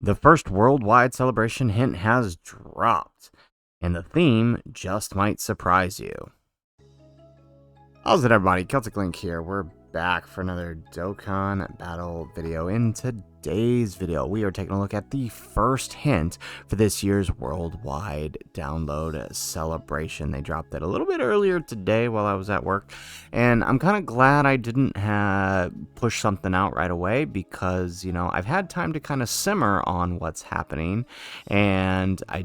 The first worldwide celebration hint has dropped, and the theme just might surprise you. How's it, everybody? Celtic Link here. We're back for another Dokkan battle video. In today's video, we are taking a look at the first hint for this year's worldwide download celebration. They dropped it a little bit earlier today while I was at work, and I'm kind of glad I didn't push something out right away because, you know, I've had time to kind of simmer on what's happening, and I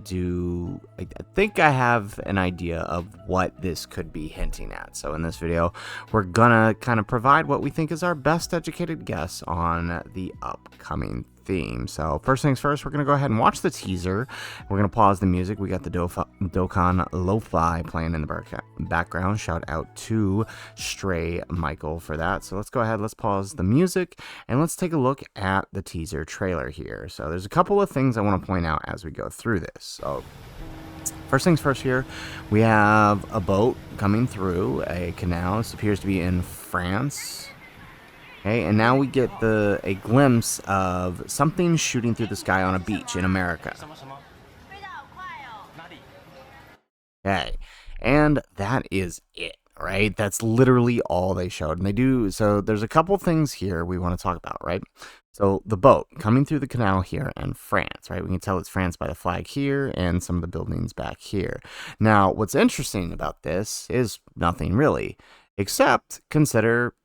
think I have an idea of what this could be hinting at. So in this video, we're gonna kind of provide what we think is our best educated guess on the upcoming theme. So first things first, we're gonna go ahead and watch the teaser. We're gonna pause the music. We got the Dokkan Lofi playing in the background. Shout out to Stray Michael for that. So let's go ahead, let's pause the music, and let's take a look at the teaser trailer here. So there's a couple of things I want to point out as we go through this. So first things first here, we have a boat coming through a canal. This appears to be in France. Okay, and now we get a glimpse of something shooting through the sky on a beach in America. Okay, and that is it, right? That's literally all they showed. And they do, so there's a couple things here we want to talk about, right? So the boat coming through the canal here in France, right? We can tell it's France by the flag here and some of the buildings back here. Now, what's interesting about this is nothing really, except consider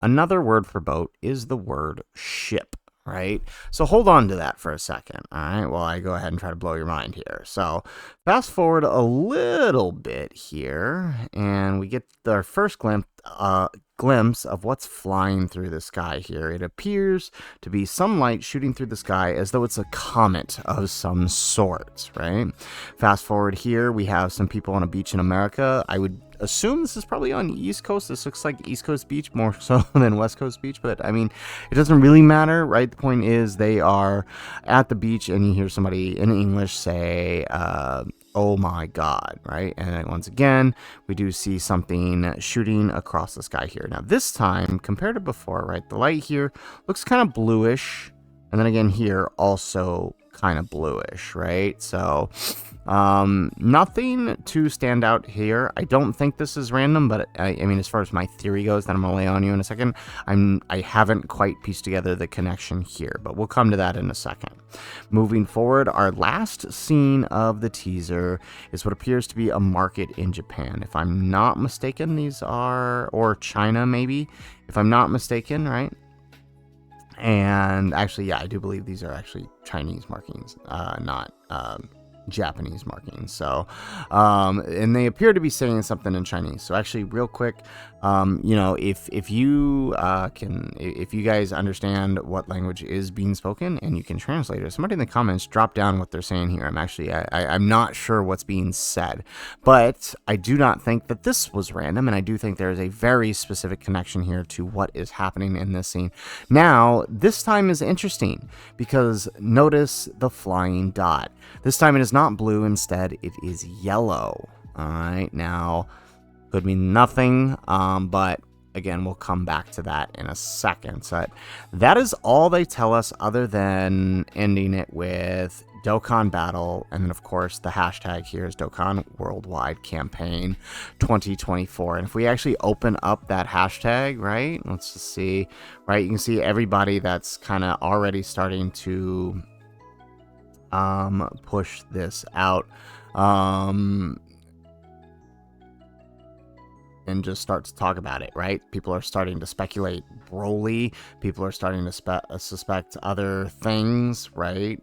another word for boat is the word ship, right? So hold on to that for a second, all right, while I go ahead and try to blow your mind here. So fast forward a little bit here, and we get our first glimpse of what's flying through the sky here. It appears to be some light shooting through the sky as though it's a comet of some sort, right? Fast forward here, we have some people on a beach in America. I would assume this is probably on the East Coast. This looks like East Coast beach more so than West Coast beach, but I mean, it doesn't really matter, right? The point is they are at the beach and you hear somebody in English say, oh my God, right? And then once again, we do see something shooting across the sky here. Now this time, compared to before, right, the light here looks kind of bluish, and then again here also kind of bluish, right? So nothing to stand out here. I don't think this is random, but I mean, as far as my theory goes that I'm gonna lay on you in a second, I haven't quite pieced together the connection here, but we'll come to that in a second. Moving forward, our last scene of the teaser is what appears to be a market in Japan. If I'm not mistaken, these are, or China maybe, if I'm not mistaken, right? And actually, yeah, I do believe these are actually Chinese markings, not Japanese markings. So and they appear to be saying something in Chinese. So actually, real quick, you know, if you guys understand what language is being spoken and you can translate it, somebody in the comments drop down what they're saying here. I'm not sure what's being said, but I do not think that this was random, and I do think there is a very specific connection here to what is happening in this scene. Now this time is interesting because notice the flying dot. This time it is not blue, instead it is yellow. All right, now could mean nothing, but again, we'll come back to that in a second. So that is all they tell us, other than ending it with Dokkan Battle, and then of course the hashtag here is Dokkan Worldwide Campaign 2024. And if we actually open up that hashtag, right, let's just see, right, you can see everybody that's kind of already starting to push this out and just start to talk about it, right? People are starting to speculate BROLY. People are starting to suspect other things, right?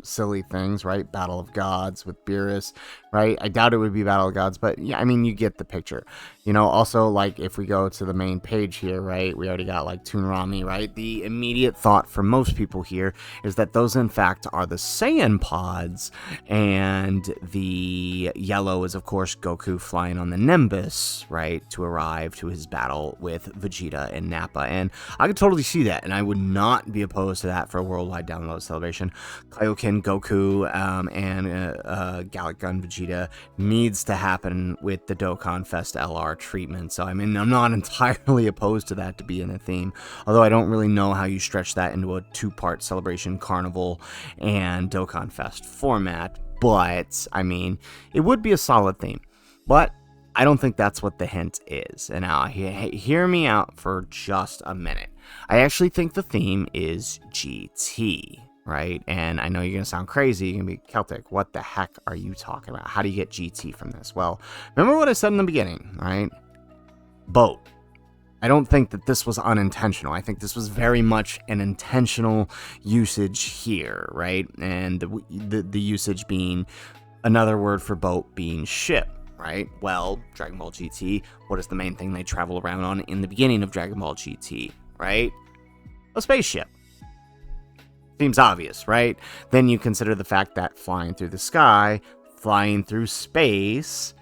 Silly things, right? Battle of Gods with Beerus, right? I doubt it would be Battle of Gods, but yeah, I mean, you get the picture. You know, also, like, if we go to the main page here, right, we already got, like, Toonrami, right? The immediate thought for most people here is that those, in fact, are the SAIYAN pods, and the yellow is, of course, Goku flying on the Nimbus, right, to arrive to his battle with Vegeta and Nappa, and I could totally see that, and I would not be opposed to that for a worldwide download celebration. Kaioken Goku and Gallic Gun Vegeta needs to happen with the Dokkan Fest LR treatment, so I mean, I'm not entirely opposed to that to be in a theme, although I don't really know how you stretch that into a two-part celebration, Carnival and Dokkan Fest format, but I mean, it would be a solid theme. But I don't think that's what the hint is. And now, hear me out for just a minute. I actually think the theme is GT, right? And I know you're going to sound crazy. You're going to be, Celtic, what the heck are you talking about? How do you get GT from this? Well, remember what I said in the beginning, right? Boat. I don't think that this was unintentional. I think this was very much an intentional usage here, right? And the usage being another word for boat being ship. Right? Well, Dragon Ball GT, what is the main thing they travel around on in the beginning of Dragon Ball GT, right? A spaceship. Seems obvious, right? Then you consider the fact that flying through the sky, flying through space,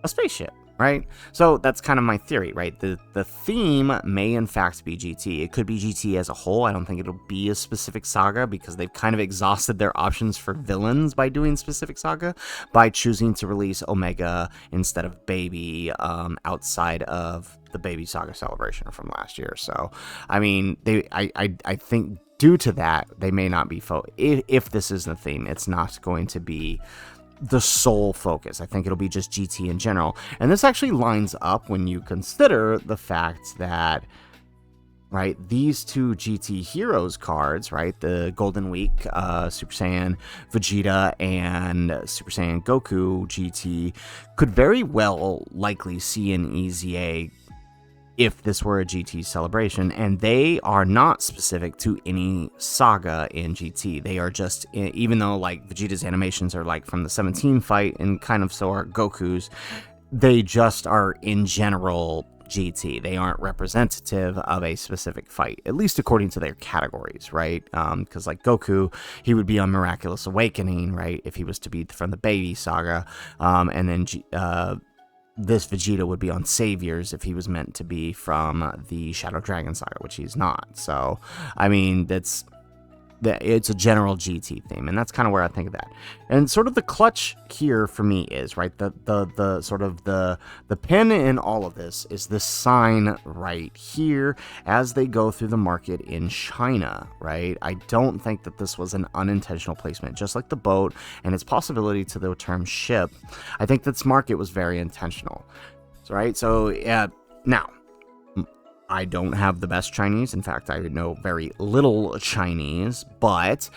a spaceship, right? So that's kind of my theory, right? The theme may in fact be GT. It could be GT as a whole. I don't think it'll be a specific saga because they've kind of exhausted their options for villains by doing specific saga, by choosing to release Omega instead of Baby outside of the Baby Saga celebration from last year. So, I mean, I think due to that, they may not be if this is the theme, it's not going to be the sole focus. I think it'll be just GT in general. And this actually lines up when you consider the fact that, right, these two GT Heroes cards, right, the Golden Week Super Saiyan Vegeta and Super Saiyan Goku GT could very well likely see an EZA if this were a GT celebration, and they are not specific to any saga in GT. They are just, even though like Vegeta's animations are like from the 17 fight and kind of so are Goku's, they just are in general GT. They aren't representative of a specific fight, at least according to their categories, right? Because like Goku, he would be on Miraculous Awakening, right, if he was to be from the Baby Saga, and then this Vegeta would be on Saviors if he was meant to be from the Shadow Dragon Saga, which he's not. So, I mean, it's a general GT theme, and that's kind of where I think of that. And sort of the clutch here for me is, right, the sort of the pin in all of this is this sign right here as they go through the market in China, right? I don't think that this was an unintentional placement, just like the boat and its possibility to the term ship. I think this market was very intentional, right? So, yeah, now, I don't have the best Chinese. In fact, I know very little Chinese, but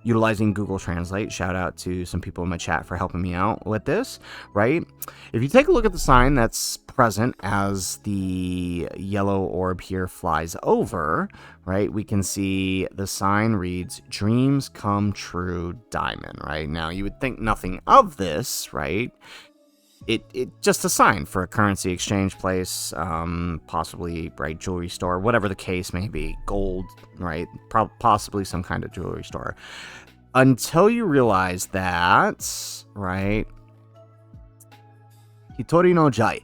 utilizing Google Translate, shout out to some people in my chat for helping me out with this, right? If you take a look at the sign that's present as the yellow orb here flies over, right, we can see the sign reads, "Dreams Come True Diamond," right? Now, you would think nothing of this, right? It just a sign for a currency exchange place, possibly, right, jewelry store, whatever the case may be, gold, right, possibly some kind of jewelry store, until you realize that, right, Hitori no Jai,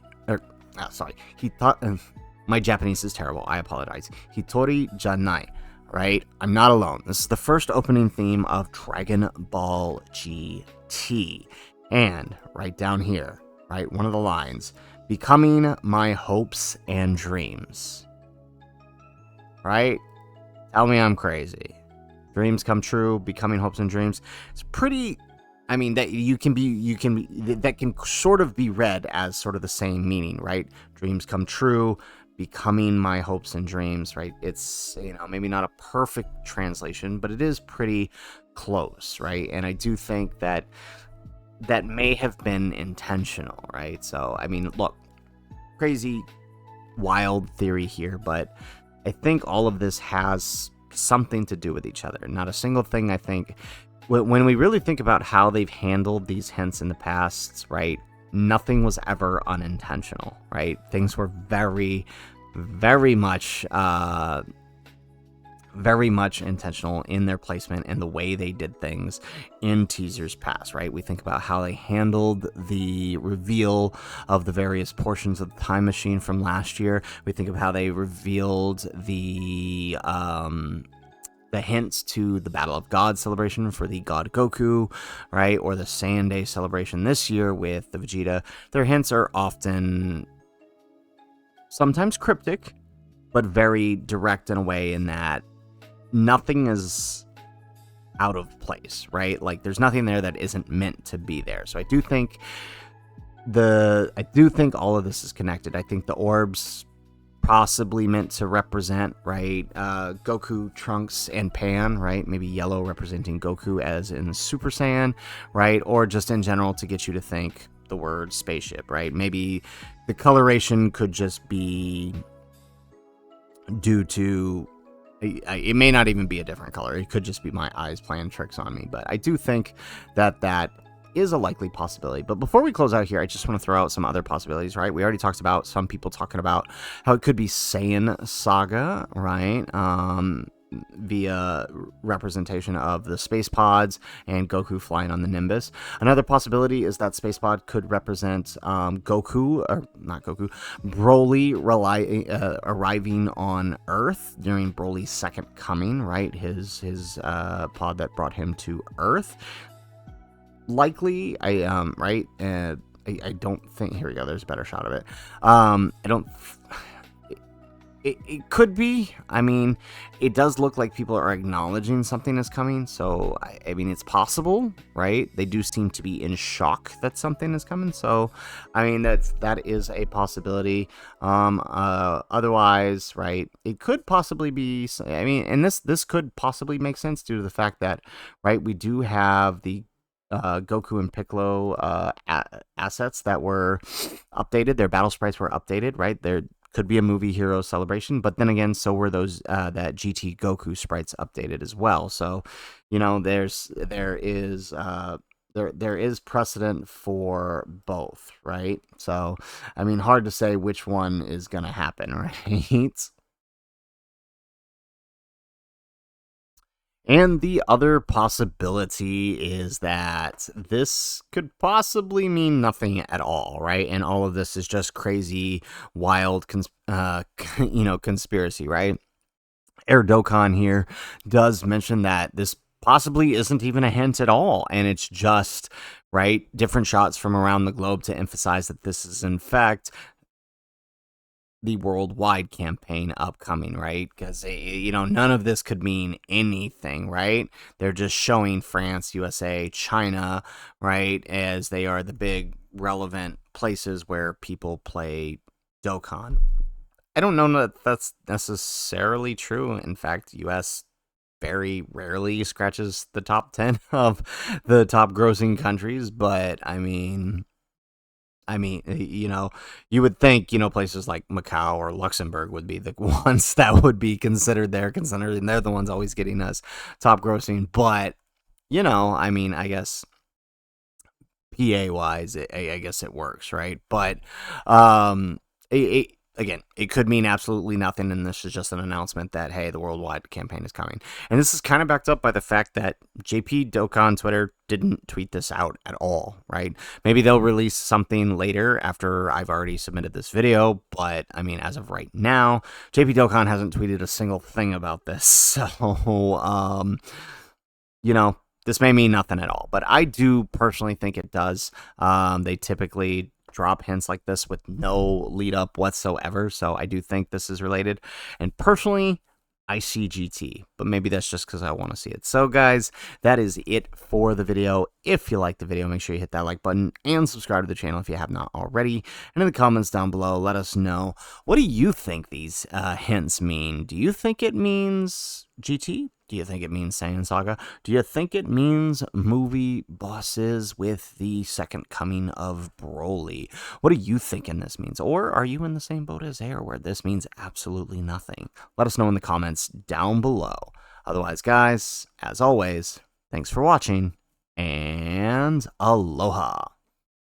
my Japanese is terrible, I apologize, Hitori Janai, right, I'm not alone. This is the first opening theme of Dragon Ball GT, and right down here, right, one of the lines, "Becoming my hopes and dreams." Right? Tell me I'm crazy. Dreams come true, becoming hopes and dreams. It's pretty, I mean, that that can sort of be read as sort of the same meaning, right? Dreams come true, becoming my hopes and dreams, right? It's, you know, maybe not a perfect translation, but it is pretty close, right? And I do think that may have been intentional, right? So, I mean, look, crazy, wild theory here, but I think all of this has something to do with each other. Not a single thing, I think. When we really think about how they've handled these hints in the past, right, nothing was ever unintentional, right? Things were very, very much very much intentional in their placement and the way they did things in teasers past, right? We think about how they handled the reveal of the various portions of the time machine from last year. We think of how they revealed the hints to the Battle of God celebration for the God Goku, right? Or the Saiyan Day celebration this year with the Vegeta. Their hints are often sometimes cryptic, but very direct in a way in that nothing is out of place, right? Like there's nothing there that isn't meant to be there. So I do think all of this is connected. I think the orbs possibly meant to represent, right, Goku, Trunks, and Pan, right? Maybe yellow representing Goku as in Super Saiyan, right? Or just in general to get you to think the word spaceship, right? Maybe the coloration could just be due to, it may not even be a different color. It could just be my eyes playing tricks on me. But I do think that that is a likely possibility. But before we close out here, I just want to throw out some other possibilities, right? We already talked about some people talking about how it could be Saiyan Saga, right? Via representation of the space pods and Goku flying on the Nimbus. Another possibility is that space pod could represent Goku, or not Goku, Broly arriving on Earth during Broly's second coming, right? His pod that brought him to Earth. Likely, I don't think, here we go, there's a better shot of it. It could be. I mean, it does look like people are acknowledging something is coming, so I mean, it's possible, right? They do seem to be in shock that something is coming, so I mean, that is a possibility. Otherwise, right, it could possibly be, I mean, and this could possibly make sense due to the fact that, right, we do have the Goku and Piccolo assets that were updated. Their battle sprites were updated, right? There could be a movie hero celebration, but then again, so were those that GT Goku sprites updated as well. So, you know, there is precedent for both, right? So, I mean, hard to say which one is gonna happen, right? And the other possibility is that this could possibly mean nothing at all, right? And all of this is just crazy, wild, conspiracy, right? Dokkan here does mention that this possibly isn't even a hint at all, and it's just, right, different shots from around the globe to emphasize that this is, in fact, the worldwide campaign upcoming, right? Because, you know, none of this could mean anything, right? They're just showing France, USA, China, right, as they are the big relevant places where people play Dokkan. I don't know that that's necessarily true. In fact, US very rarely scratches the top 10 of the top grossing countries, but I mean, you know, you would think, you know, places like Macau or Luxembourg would be the ones that would be considered there, considering they're the ones always getting us top grossing. But, you know, I mean, I guess PA wise, I guess it works, right? But, again, it could mean absolutely nothing, and this is just an announcement that, hey, the worldwide campaign is coming. And this is kind of backed up by the fact that JP Dokkan Twitter didn't tweet this out at all, right? Maybe they'll release something later after I've already submitted this video, but, I mean, as of right now, JP Dokkan hasn't tweeted a single thing about this, so, you know, this may mean nothing at all, but I do personally think it does. They typically drop hints like this with no lead up whatsoever, so I do think this is related. And personally, I see GT, but maybe that's just because I want to see it. So guys, that is it for the video. If you liked the video, make sure you hit that like button and subscribe to the channel if you have not already. And in the comments down below, let us know, what do you think these hints mean? Do you think it means GT? Do you think it means Saiyan Saga? Do you think it means movie bosses with the second coming of Broly? What do you think this means? Or are you in the same boat as Air where this means absolutely nothing? Let us know in the comments down below. Otherwise, guys, as always, thanks for watching, and aloha.